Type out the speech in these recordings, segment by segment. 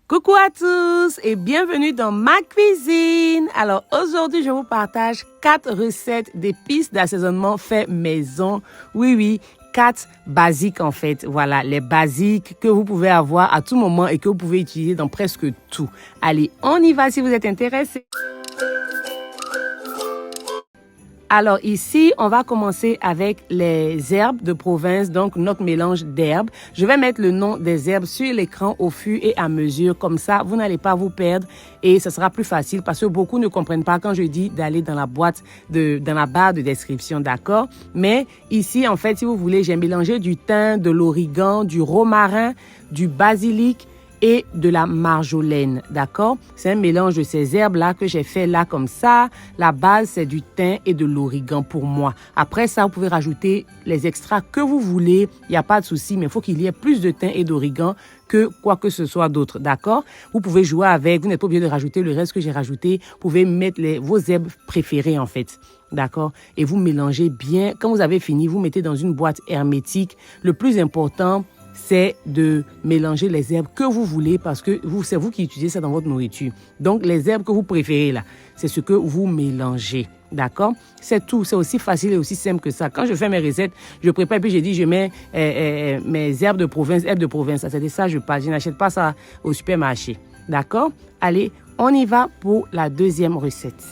Coucou à tous et bienvenue dans ma cuisine. Alors aujourd'hui, je vous partage 4 recettes d'épices d'assaisonnement fait maison. Oui, 4 basiques en fait. Voilà, les basiques que vous pouvez avoir à tout moment et que vous pouvez utiliser dans presque tout. Allez, on y va si vous êtes intéressés. Alors ici, on va commencer avec les herbes de province, donc notre mélange d'herbes. Je vais mettre le nom des herbes sur l'écran au fur et à mesure. Comme ça, vous n'allez pas vous perdre et ce sera plus facile parce que beaucoup ne comprennent pas quand je dis d'aller dans la dans la barre de description, d'accord? Mais ici, en fait, si vous voulez, j'ai mélangé du thym, de l'origan, du romarin, du basilic et de la marjolaine, d'accord? C'est un mélange de ces herbes-là que j'ai fait là comme ça. La base, c'est du thym et de l'origan pour moi. Après ça, vous pouvez rajouter les extras que vous voulez. Il n'y a pas de souci, mais il faut qu'il y ait plus de thym et d'origan que quoi que ce soit d'autre, d'accord? Vous pouvez jouer avec, vous n'êtes pas obligé de rajouter le reste que j'ai rajouté. Vous pouvez mettre vos herbes préférées en fait, d'accord? Et vous mélangez bien. Quand vous avez fini, vous mettez dans une boîte hermétique. Le plus important, c'est de mélanger les herbes que vous voulez parce que c'est vous qui utilisez ça dans votre nourriture. Donc, les herbes que vous préférez là, c'est ce que vous mélangez. D'accord? C'est tout. C'est aussi facile et aussi simple que ça. Quand je fais mes recettes, je prépare et puis je dis, je mets mes herbes de province. C'est de ça je parle. Je n'achète pas ça au supermarché. D'accord? Allez, on y va pour la deuxième recette.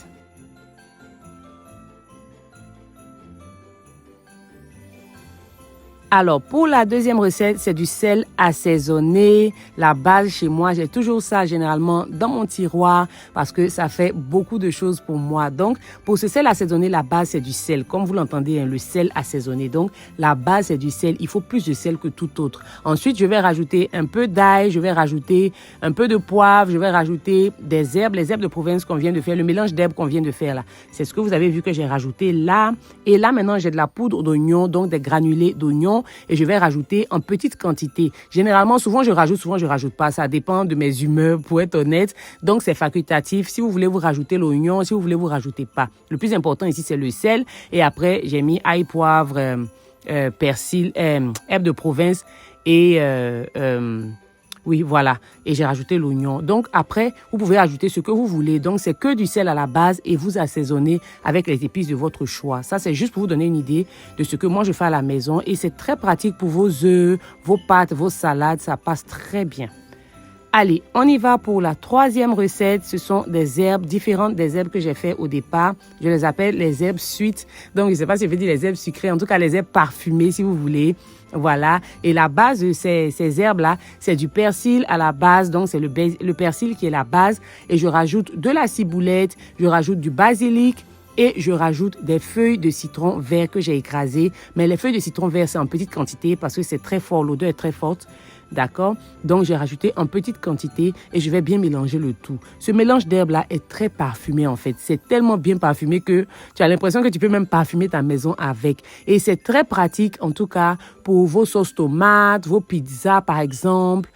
Alors, pour la deuxième recette, c'est du sel assaisonné. La base, chez moi, j'ai toujours ça généralement dans mon tiroir parce que ça fait beaucoup de choses pour moi. Donc, pour ce sel assaisonné, la base, c'est du sel. Comme vous l'entendez, le sel assaisonné. Donc, la base, c'est du sel. Il faut plus de sel que tout autre. Ensuite, je vais rajouter un peu d'ail, je vais rajouter un peu de poivre, je vais rajouter des herbes, les herbes de province qu'on vient de faire, le mélange d'herbes qu'on vient de faire là. C'est ce que vous avez vu que j'ai rajouté là. Et là, maintenant, j'ai de la poudre d'oignon, donc des granulés d'oignon. Et je vais rajouter en petite quantité. Généralement, souvent je rajoute pas. Ça dépend de mes humeurs, pour être honnête. Donc, c'est facultatif. Si vous voulez vous rajouter l'oignon, si vous voulez vous rajoutez pas. Le plus important ici, c'est le sel. Et après, j'ai mis ail, poivre, persil, herbes de province et oui, voilà. Et j'ai rajouté l'oignon. Donc, après, vous pouvez ajouter ce que vous voulez. Donc, c'est que du sel à la base et vous assaisonnez avec les épices de votre choix. Ça, c'est juste pour vous donner une idée de ce que moi, je fais à la maison. Et c'est très pratique pour vos œufs, vos pâtes, vos salades. Ça passe très bien. Allez, on y va pour la troisième recette. Ce sont des herbes différentes des herbes que j'ai fait au départ. Je les appelle les herbes suites. Donc, je ne sais pas si je vais dire les herbes sucrées. En tout cas, les herbes parfumées, si vous voulez. Voilà. Et la base de ces herbes-là, c'est du persil à la base. Donc, c'est le persil qui est la base. Et je rajoute de la ciboulette, je rajoute du basilic et je rajoute des feuilles de citron vert que j'ai écrasées. Mais les feuilles de citron vert, c'est en petite quantité parce que c'est très fort. L'odeur est très forte. D'accord? Donc, j'ai rajouté en petite quantité et je vais bien mélanger le tout. Ce mélange d'herbes-là est très parfumé, en fait. C'est tellement bien parfumé que tu as l'impression que tu peux même parfumer ta maison avec. Et c'est très pratique, en tout cas, pour vos sauces tomates, vos pizzas, par exemple.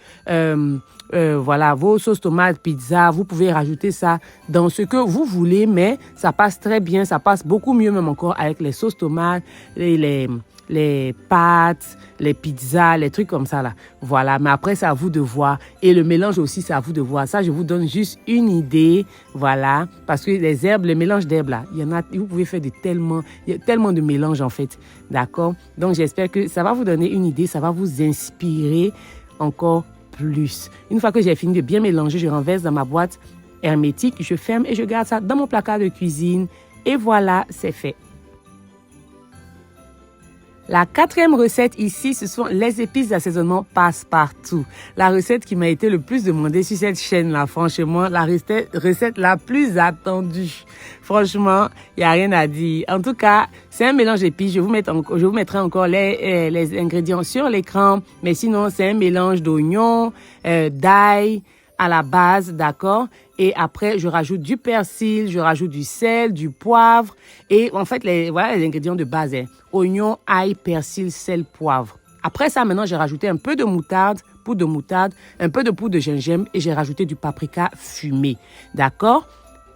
Voilà, vos sauces tomates, pizza, vous pouvez rajouter ça dans ce que vous voulez, mais ça passe très bien. Ça passe beaucoup mieux même encore avec les sauces tomates, les pâtes, les pizzas, les trucs comme ça là. Voilà, mais après c'est à vous de voir. Et le mélange aussi, c'est à vous de voir. Ça, je vous donne juste une idée. Voilà, parce que les herbes, le mélange d'herbes là, il y en a, vous pouvez faire il y a tellement de mélanges en fait. D'accord? Donc j'espère que ça va vous donner une idée, ça va vous inspirer encore plus. Une fois que j'ai fini de bien mélanger, je renverse dans ma boîte hermétique, je ferme et je garde ça dans mon placard de cuisine. Et voilà, c'est fait. La quatrième recette ici, ce sont les épices d'assaisonnement passe-partout. La recette qui m'a été le plus demandée sur cette chaîne-là, franchement, la recette la plus attendue. Franchement, il n'y a rien à dire. En tout cas, c'est un mélange d'épices. Je vous mettrai encore les ingrédients sur l'écran. Mais sinon, c'est un mélange d'oignons, d'ail à la base, d'accord? Et après, je rajoute du persil, je rajoute du sel, du poivre. Et en fait, voilà les ingrédients de base. Oignon, ail, persil, sel, poivre. Après ça, maintenant, j'ai rajouté un peu de moutarde, poudre de moutarde, un peu de poudre de gingembre et j'ai rajouté du paprika fumé. D'accord?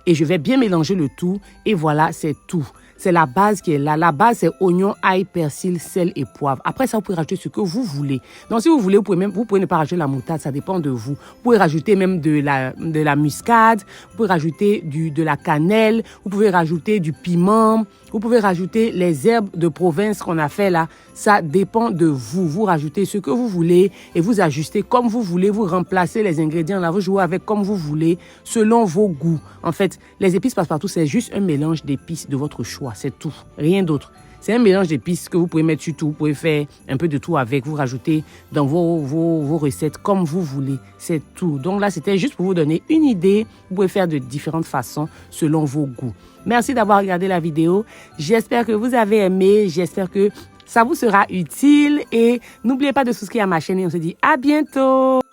Et je vais bien mélanger le tout. Et voilà, c'est tout. c'est la base qui est là. La base, c'est oignon, ail, persil, sel et poivre. Après ça, vous pouvez rajouter ce que vous voulez. Donc, si vous voulez, vous pouvez ne pas rajouter la moutarde, ça dépend de vous. Vous pouvez rajouter même de la muscade, vous pouvez rajouter de la cannelle, vous pouvez rajouter du piment, vous pouvez rajouter les herbes de province qu'on a fait là. Ça dépend de vous. Vous rajoutez ce que vous voulez et vous ajustez comme vous voulez. Vous remplacez les ingrédients là, vous jouez avec comme vous voulez, selon vos goûts. En fait, les épices passe-partout, c'est juste un mélange d'épices de votre choix. C'est tout. Rien d'autre. C'est un mélange d'épices que vous pouvez mettre sur tout. Vous pouvez faire un peu de tout avec. Vous rajoutez dans vos recettes comme vous voulez. C'est tout. Donc là, c'était juste pour vous donner une idée. Vous pouvez faire de différentes façons selon vos goûts. Merci d'avoir regardé la vidéo. J'espère que vous avez aimé. J'espère que ça vous sera utile. Et n'oubliez pas de souscrire à ma chaîne et on se dit à bientôt.